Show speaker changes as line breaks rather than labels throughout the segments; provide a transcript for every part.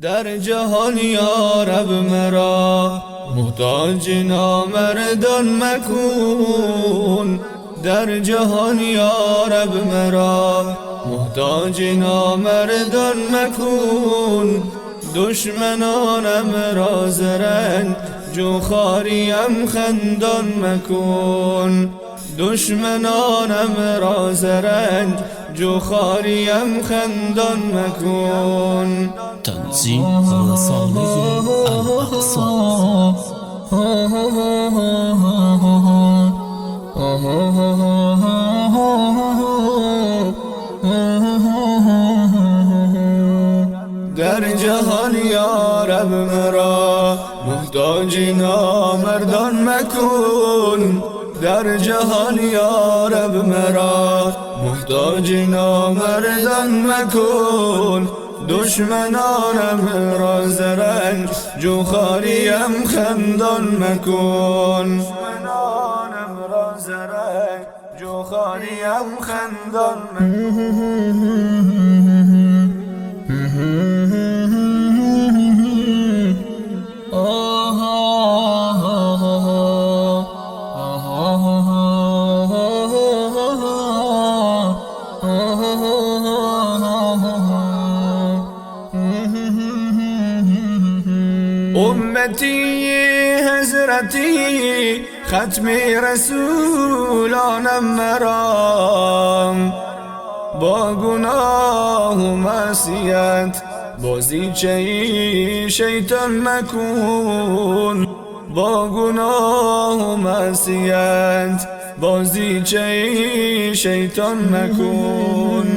در جهان یا رب مرا محتاج نامردان مکن. در جهان یا رب مرا محتاج نامردان مکن. دشمنانم را زرنگ جو خاریم خندان مکن. دشمنانم را زرنگ جو خاریم خندان مکن.
تنظیم رسانه الاقصا.
در جهان یا رب مرا محتاج نامردان مکن. در جهان یا رب مرا محتاج نامردان مکن. دشمنانم را زرنگ جو خاریم خندان مکن. دشمنانم را زرنگ جو خاریم خندان مکن. امتی حضرتی ختم رسولانم مرام. با گناه و معصیت بازیچه شیطان مکن. با گناه و معصیت بازیچه شیطان مکن.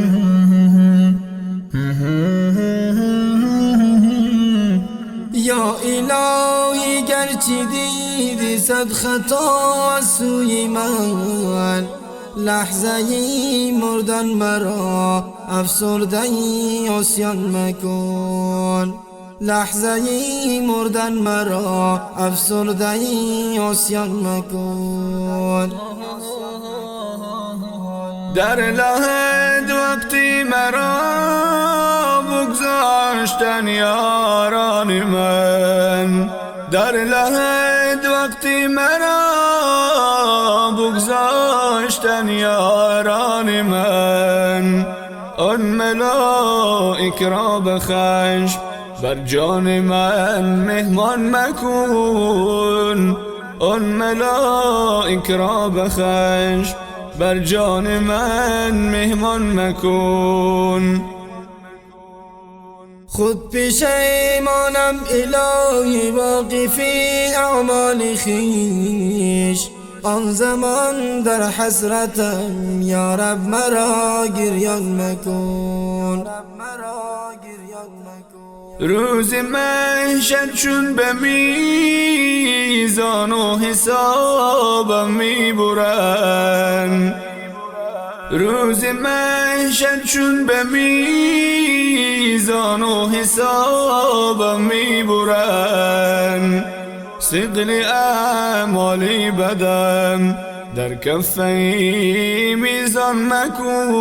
یا الهی گرچه دیدی صد خطا از سوی من، لحظه ای مردن مرا افسرده ای عصیان مکن. لحظه ای مردن مرا افسرده ای عصیان مکن.
در لحد وقتی مرا بگذاشتن یاران من. در لحد وقتی مرا بگذاشتن یاران من. آن ملائک را به خشم بر جان من مهمان مکن. آن ملائک را به خشم بر جان من مهمان مکن.
خود پشیمانم الهی واقفی اعمال خویش. آن زمان در حسرتم یا رب مرا گریان مکن.
روز محشر چون به میزان و حسابم میبرن. روز محشر چون به میزان و حسابم میبرن. ثقل اعمالی بدم در کفه میزان مکن.